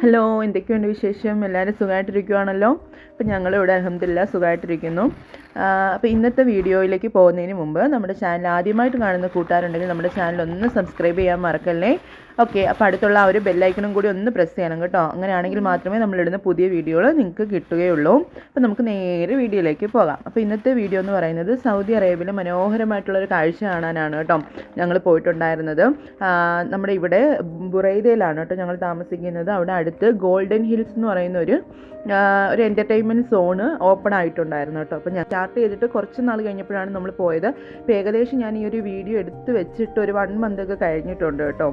Hello, എന്തൊക്കെയുണ്ട് വിശേഷം? എല്ലാവരും സുഖമായിട്ടിരിക്കുവാണല്ലോ. അപ്പോൾ ഞങ്ങളിവിടെ അൽഹംദുലില്ലാ സുഖമായിട്ടിരിക്കുന്നു. അപ്പോൾ ഇന്നത്തെ വീഡിയോയിലേക്ക് പോകുന്നതിന് മുമ്പ് നമ്മുടെ ചാനൽ ആദ്യമായിട്ട് കാണുന്ന കൂട്ടുകാരുണ്ടെങ്കിൽ നമ്മുടെ ചാനൽ ഒന്ന് സബ്സ്ക്രൈബ് ചെയ്യാൻ മറക്കല്ലേ. ഓക്കെ, അപ്പോൾ അടുത്തുള്ള ആ ഒരു ബെല്ലൈക്കണും കൂടി ഒന്ന് പ്രസ് ചെയ്യണം കേട്ടോ. അങ്ങനെയാണെങ്കിൽ മാത്രമേ നമ്മളിടുന്ന പുതിയ വീഡിയോകൾ നിങ്ങൾക്ക് കിട്ടുകയുള്ളൂ. അപ്പോൾ നമുക്ക് നേരെ വീഡിയോയിലേക്ക് പോകാം. അപ്പോൾ ഇന്നത്തെ വീഡിയോ എന്ന് പറയുന്നത് സൗദി അറേബ്യയിലെ മനോഹരമായിട്ടുള്ളൊരു കാഴ്ച കാണാനാണ് കേട്ടോ ഞങ്ങൾ പോയിട്ടുണ്ടായിരുന്നത്. നമ്മുടെ ഇവിടെ ബുറൈദയിലാണ് കേട്ടോ ഞങ്ങൾ താമസിക്കുന്നത്. അവിടെ അടുത്ത് ഗോൾഡൻ ഹിൽസ് എന്ന് പറയുന്ന ഒരു എൻ്റർടൈൻമെൻറ്റ് സോണ് ഓപ്പൺ ആയിട്ടുണ്ടായിരുന്നു കേട്ടോ. അപ്പോൾ ഞാൻ സ്റ്റാർട്ട് ചെയ്തിട്ട് കുറച്ച് നാൾ കഴിഞ്ഞപ്പോഴാണ് നമ്മൾ പോയത്. ഇപ്പോൾ ഏകദേശം ഞാൻ ഈ ഒരു വീഡിയോ എടുത്ത് വെച്ചിട്ട് ഒരു 1 മന്തൊക്കെ കഴിഞ്ഞിട്ടുണ്ട് കേട്ടോ.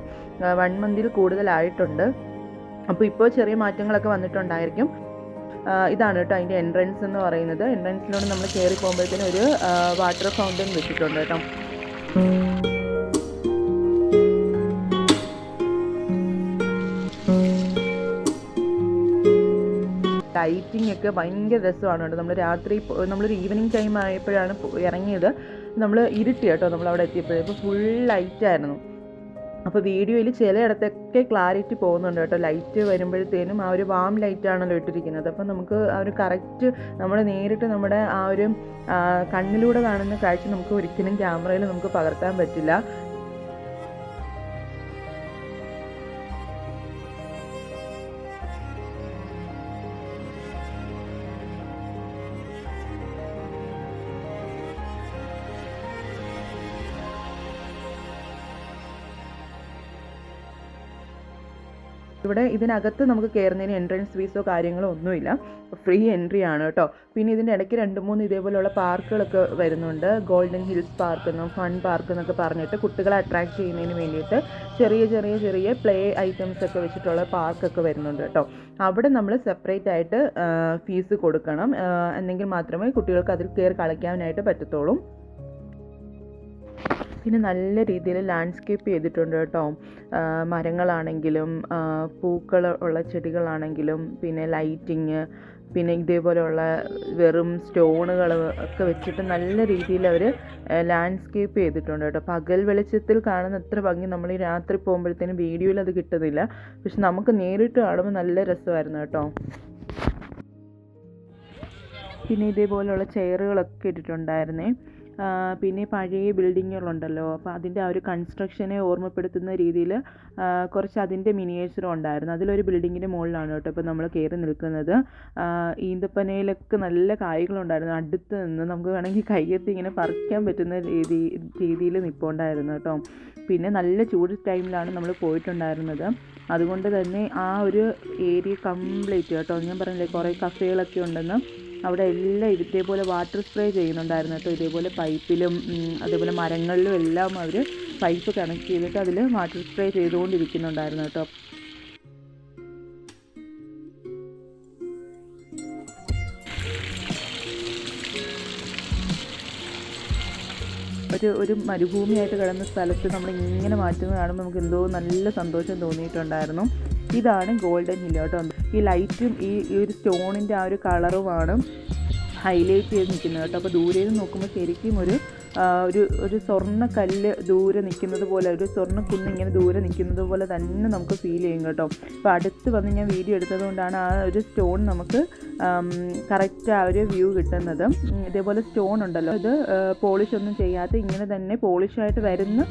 1 മന്തിൽ കൂടുതലായിട്ടുണ്ട്. അപ്പോൾ ഇപ്പോൾ ചെറിയ മാറ്റങ്ങളൊക്കെ വന്നിട്ടുണ്ടായിരിക്കും. ഇതാണ് കേട്ടോ അതിൻ്റെ എൻട്രൻസ് എന്ന് പറയുന്നത്. എൻട്രൻസിനോട് നമ്മൾ കയറി പോകുമ്പോഴത്തേനും ഒരു വാട്ടർ ഫൗണ്ടൻ വെച്ചിട്ടുണ്ട് കേട്ടോ. ലൈറ്റിംഗ് ഒക്കെ ഭയങ്കര രസമാണ് കേട്ടോ. നമ്മൾ രാത്രി നമ്മളൊരു ഈവനിങ് ടൈം ആയപ്പോഴാണ് ഇറങ്ങിയത്. നമ്മൾ ഇരുട്ടി കേട്ടോ നമ്മളവിടെ എത്തിയപ്പോഴേക്കും ഫുൾ ലൈറ്റായിരുന്നു. അപ്പോൾ വീഡിയോയിൽ ചിലയിടത്തൊക്കെ ക്ലാരിറ്റി പോകുന്നുണ്ട് കേട്ടോ. ലൈറ്റ് വരുമ്പോഴത്തേനും ആ ഒരു വാം ലൈറ്റാണല്ലോ ഇട്ടിരിക്കുന്നത്. അപ്പോൾ നമുക്ക് ആ ഒരു കറക്റ്റ് നമ്മൾ നേരിട്ട് നമ്മുടെ ആ ഒരു കണ്ണിലൂടെ കാണുന്ന കാഴ്ച നമുക്ക് ഒരിക്കലും ക്യാമറയിൽ നമുക്ക് പകർത്താൻ പറ്റില്ല. ഇവിടെ ഇതിനകത്ത് നമുക്ക് കയറുന്നതിന് എൻട്രൻസ് ഫീസോ കാര്യങ്ങളോ ഒന്നുമില്ല, ഫ്രീ എൻട്രി ആണ് കേട്ടോ. പിന്നെ ഇതിൻ്റെ ഇടയ്ക്ക് 2-3 ഇതേപോലെയുള്ള പാർക്കുകളൊക്കെ വരുന്നുണ്ട്. ഗോൾഡൻ ഹിൽസ് പാർക്ക് എന്നും ഫൺ പാർക്ക് എന്നൊക്കെ പറഞ്ഞിട്ട് കുട്ടികളെ അട്രാക്ട് ചെയ്യുന്നതിന് വേണ്ടിയിട്ട് ചെറിയ പ്ലേ ഐറ്റംസ് ഒക്കെ വെച്ചിട്ടുള്ള പാർക്കൊക്കെ വരുന്നുണ്ട് കേട്ടോ. അവിടെ നമ്മൾ സെപ്പറേറ്റ് ആയിട്ട് ഫീസ് കൊടുക്കണം, എന്നെങ്കിൽ മാത്രമേ കുട്ടികൾക്ക് അതിൽ കയറി കളിക്കാനായിട്ട് പറ്റത്തുള്ളൂ. പിന്നെ നല്ല രീതിയിൽ ലാൻഡ്സ്കേപ്പ് ചെയ്തിട്ടുണ്ട് കേട്ടോ. മരങ്ങളാണെങ്കിലും പൂക്കൾ ഉള്ള ചെടികളാണെങ്കിലും പിന്നെ ലൈറ്റിങ്, പിന്നെ ഇതേപോലെയുള്ള വെറും സ്റ്റോണുകൾ ഒക്കെ വെച്ചിട്ട് നല്ല രീതിയിൽ അവർ ലാൻഡ്സ്കേപ്പ് ചെയ്തിട്ടുണ്ട് കേട്ടോ. പകൽ വെളിച്ചത്തിൽ കാണുന്ന അത്ര ഭംഗി നമ്മൾ ഈ രാത്രി പോകുമ്പോഴത്തേനും വീഡിയോയിൽ അത് കിട്ടുന്നില്ല. പക്ഷെ നമുക്ക് നേരിട്ട് കാണുമ്പോൾ നല്ല രസമായിരുന്നു കേട്ടോ. പിന്നെ ഇതേപോലെയുള്ള ചെയറുകളൊക്കെ ഇട്ടിട്ടുണ്ടായിരുന്നേ. പിന്നെ പഴയ ബിൽഡിങ്ങുകളുണ്ടല്ലോ, അപ്പോൾ അതിൻ്റെ ആ ഒരു കൺസ്ട്രക്ഷനെ ഓർമ്മപ്പെടുത്തുന്ന രീതിയിൽ കുറച്ച് അതിൻ്റെ മിനിയേച്ചറും ഉണ്ടായിരുന്നു. അതിലൊരു ബിൽഡിങ്ങിൻ്റെ മുകളിലാണ് കേട്ടോ ഇപ്പോൾ നമ്മൾ കയറി നിൽക്കുന്നത്. ഈന്തപ്പനയിലൊക്കെ നല്ല കായ്കളുണ്ടായിരുന്നു. അടുത്ത് നിന്ന് നമുക്ക് വേണമെങ്കിൽ കയ്യെത്തി ഇങ്ങനെ പറിക്കാൻ പറ്റുന്ന രീതിയിൽ നിൽപ്പുണ്ടായിരുന്നു കേട്ടോ. പിന്നെ നല്ല ചൂട് ടൈമിലാണ് നമ്മൾ പോയിട്ടുണ്ടായിരുന്നത്. അതുകൊണ്ട് തന്നെ ആ ഒരു ഏരിയ കംപ്ലീറ്റ് കേട്ടോ, ഞാൻ പറഞ്ഞില്ലേ കുറേ കഫേകളൊക്കെ ഉണ്ടെന്ന്, അവിടെ എല്ലാം ഇതേപോലെ വാട്ടർ സ്പ്രേ ചെയ്യുന്നുണ്ടായിരുന്നു കേട്ടോ. ഇതേപോലെ പൈപ്പിലും അതേപോലെ മരങ്ങളിലും എല്ലാം അവർ പൈപ്പ് കണക്ട് ചെയ്തിട്ട് അതിൽ വാട്ടർ സ്പ്രേ ചെയ്തുകൊണ്ടിരിക്കുന്നുണ്ടായിരുന്നു കേട്ടോ. ഒരു മരുഭൂമിയായിട്ട് കിടന്ന സ്ഥലത്ത് നമ്മൾ ഇങ്ങനെ മാറ്റുന്നത് കാണുമ്പോൾ നമുക്ക് എന്തോ നല്ല സന്തോഷം തോന്നിയിട്ടുണ്ടായിരുന്നു. ഇതാണ് ഗോൾഡൻ ഹിൽ കേട്ടോ. ഈ ലൈറ്റും ഈ ഒരു സ്റ്റോണിൻ്റെ ആ ഒരു കളറുമാണ് ഹൈലൈറ്റ് ചെയ്ത് നിൽക്കുന്നത് കേട്ടോ. അപ്പോൾ ദൂരെ നിന്ന് നോക്കുമ്പോൾ ശരിക്കും ഒരു സ്വർണ്ണ കല്ല് ദൂരെ നിൽക്കുന്നത് പോലെ, ഒരു സ്വർണ്ണ കുന്ന് ഇങ്ങനെ ദൂരെ നിൽക്കുന്നത് പോലെ തന്നെ നമുക്ക് ഫീൽ ചെയ്യും കേട്ടോ. അപ്പോൾ അടുത്ത് വന്ന് ഞാൻ വീഡിയോ എടുത്തത് കൊണ്ടാണ് ആ ഒരു സ്റ്റോൺ നമുക്ക് കറക്റ്റ് ആ ഒരു വ്യൂ കിട്ടുന്നത്. ഇതേപോലെ സ്റ്റോൺ ഉണ്ടല്ലോ, ഇത് പോളിഷ് ഒന്നും ചെയ്യാതെ ഇങ്ങനെ തന്നെ പോളിഷായിട്ട് വരുന്ന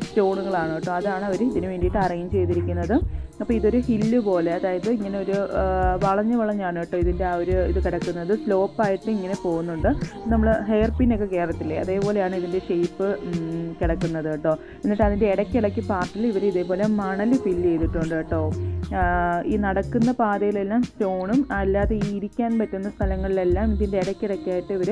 സ്റ്റോണുകളാണ് കേട്ടോ. അതാണ് അവർ ഇതിന് വേണ്ടിയിട്ട് അറേഞ്ച് ചെയ്തിരിക്കുന്നത്. അപ്പോൾ ഇതൊരു ഹില്ല് പോലെ, അതായത് ഇങ്ങനെ ഒരു വളഞ്ഞാണ് കേട്ടോ ഇതിൻ്റെ ആ ഒരു ഇത് കിടക്കുന്നത്. സ്ലോപ്പായിട്ട് ഇങ്ങനെ പോകുന്നുണ്ട്. നമ്മൾ ഹെയർ പിന്നൊക്കെ കയറത്തില്ലേ, അതേപോലെയാണ് ഇതിൻ്റെ ഷേപ്പ് കിടക്കുന്നത് കേട്ടോ. എന്നിട്ട് അതിൻ്റെ ഇടയ്ക്കിടയ്ക്ക് പാർട്ടിൽ ഇവർ ഇതേപോലെ മണൽ ഫില്ല് ചെയ്തിട്ടുണ്ട് കേട്ടോ. ഈ നടക്കുന്ന പാതയിലെല്ലാം സ്റ്റോണും അല്ലാതെ ഈ ഇരിക്കാൻ പറ്റുന്ന സ്ഥലങ്ങളിലെല്ലാം ഇതിൻ്റെ ഇടയ്ക്കിടയ്ക്കായിട്ട് ഇവർ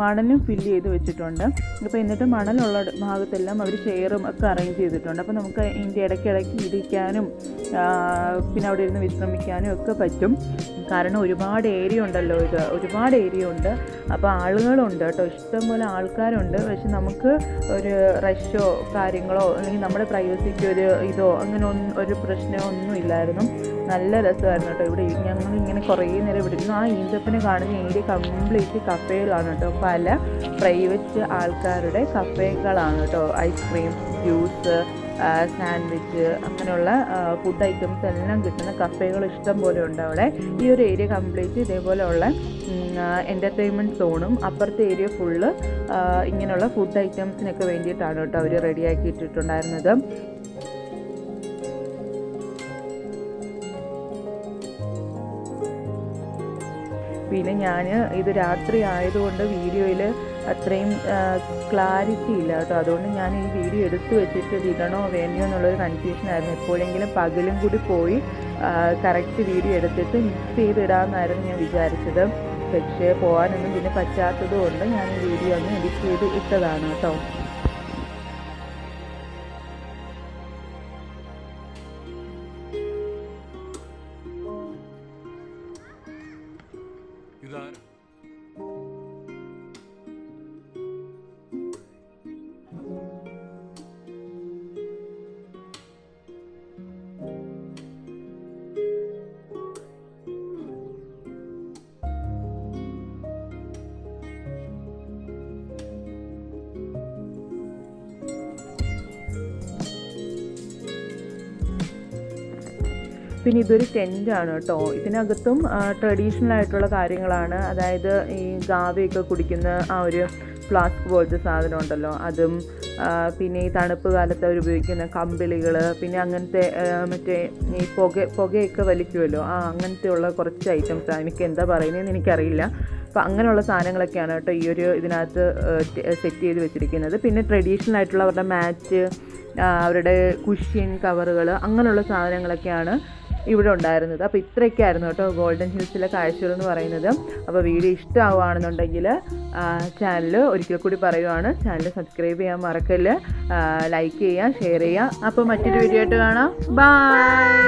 മണലും ഫില്ല് ചെയ്ത് വെച്ചിട്ടുണ്ട്. അപ്പോൾ എന്നിട്ട് മണലുള്ള ഭാഗത്തെല്ലാം അവർ ചെയറും ഒക്കെ അറേഞ്ച് ചെയ്തിട്ടുണ്ട്. അപ്പോൾ നമുക്ക് ഇതിൻ്റെ ഇടയ്ക്കിടയ്ക്ക് ഇരിക്കാനും പിന്നെ അവിടെ ഇരുന്ന് വിശ്രമിക്കാനും ഒക്കെ പറ്റും. കാരണം ഒരുപാട് ഏരിയ ഉണ്ടല്ലോ, ഒരുപാട് ഏരിയ ഉണ്ട്. അപ്പോൾ ആളുകളുണ്ട് കേട്ടോ, ഇഷ്ടംപോലെ ആൾക്കാരുണ്ട്. പക്ഷെ നമുക്ക് ഒരു റഷോ കാര്യങ്ങളോ അല്ലെങ്കിൽ നമ്മുടെ പ്രൈവസിക്ക് അങ്ങനെ ഒരു പ്രശ്നമോ ഒന്നും ഇല്ലായിരുന്നു. നല്ല രസമായിരുന്നു കേട്ടോ. ഇവിടെ ഞങ്ങളിങ്ങനെ കുറേ നേരം ഇവിടെ ഇരുന്നു. ആ ഈന്തപ്പന കാണുന്ന ഏരിയ കംപ്ലീറ്റ് കഫേകളാണ് കേട്ടോ. പല പ്രൈവറ്റ് ആൾക്കാരുടെ കഫേകളാണ് കേട്ടോ. ഐസ്ക്രീം ജ്യൂസ്, സാൻഡ്വിച്ച്, അങ്ങനെയുള്ള ഫുഡ് ഐറ്റംസ് എല്ലാം കിട്ടുന്ന കഫേകൾ ഇഷ്ടം പോലെ ഉണ്ട് അവിടെ. ഈ ഒരു ഏരിയ കംപ്ലീറ്റ് ഇതേപോലെയുള്ള എൻ്റർടൈൻമെൻറ്റ് സോണും അപ്പുറത്തെ ഏരിയ ഫുള്ള് ഇങ്ങനെയുള്ള ഫുഡ് ഐറ്റംസിനൊക്കെ വേണ്ടിയിട്ടാണ് കേട്ടോ അവർ റെഡിയാക്കി ഇട്ടിട്ടുണ്ടായിരുന്നത്. പിന്നെ ഞാൻ ഇത് രാത്രി ആയതുകൊണ്ട് വീഡിയോയിൽ അത്രയും ക്ലാരിറ്റി ഇല്ല കേട്ടോ. അതുകൊണ്ട് ഞാൻ ഈ വീഡിയോ എടുത്തു വെച്ചിട്ട് ഇത് ഇടണോ വേണ്ടയോ എന്നുള്ളൊരു കൺഫ്യൂഷനായിരുന്നു. എപ്പോഴെങ്കിലും പകലും കൂടി പോയി കറക്റ്റ് വീഡിയോ എടുത്തിട്ട് മിക്സ് ചെയ്തിടാമെന്നായിരുന്നു ഞാൻ വിചാരിച്ചത്. പക്ഷേ പോകാനൊന്നും പിന്നെ പറ്റാത്തത് കൊണ്ട് ഞാൻ ഈ വീഡിയോ ഒന്ന് എഡിറ്റ് ചെയ്ത് ഇട്ടതാണ് കേട്ടോ. പിന്നെ ഇതൊരു ടെൻ്റാണ് കേട്ടോ. ഇതിനകത്തും ട്രഡീഷണൽ ആയിട്ടുള്ള കാര്യങ്ങളാണ്. അതായത് ഈ ഗാവയൊക്കെ കുടിക്കുന്ന ആ ഒരു ഫ്ലാസ്ക് പോലത്തെ സാധനം ഉണ്ടല്ലോ, അതും പിന്നെ ഈ തണുപ്പ് കാലത്ത് അവർ ഉപയോഗിക്കുന്ന കമ്പിളികൾ, പിന്നെ അങ്ങനത്തെ മറ്റേ ഈ പുകയൊക്കെ വലിക്കുമല്ലോ, അങ്ങനത്തെ ഉള്ള കുറച്ച് ഐറ്റംസാണ്. എനിക്ക് എന്താ പറയുന്നതെന്ന് എനിക്കറിയില്ല. അപ്പോൾ അങ്ങനെയുള്ള സാധനങ്ങളൊക്കെയാണ് കേട്ടോ ഈ ഒരു ഇതിനകത്ത് സെറ്റ് ചെയ്ത് വെച്ചിരിക്കുന്നത്. പിന്നെ ട്രഡീഷണൽ ആയിട്ടുള്ള അവരുടെ മാറ്റ്, അവരുടെ കുഷ്യൻ കവറുകൾ, അങ്ങനെയുള്ള സാധനങ്ങളൊക്കെയാണ് ഇവിടെ ഉണ്ടായിരുന്നത്. അപ്പോൾ ഇത്രയൊക്കെ ആയിരുന്നു കേട്ടോ ഗോൾഡൻ ഹിൽസിലെ കാഴ്ചകൾ എന്ന് പറയുന്നത്. അപ്പോൾ വീഡിയോ ഇഷ്ടമാവുകയാണെന്നുണ്ടെങ്കിൽ ചാനൽ ഒരിക്കൽ കൂടി പറയുവാണ്, ചാനൽ സബ്സ്ക്രൈബ് ചെയ്യാൻ മറക്കല്ല്, ലൈക്ക് ചെയ്യുക, ഷെയർ ചെയ്യുക. അപ്പോൾ മറ്റൊരു വീഡിയോ ആയിട്ട് കാണാം. ബൈ.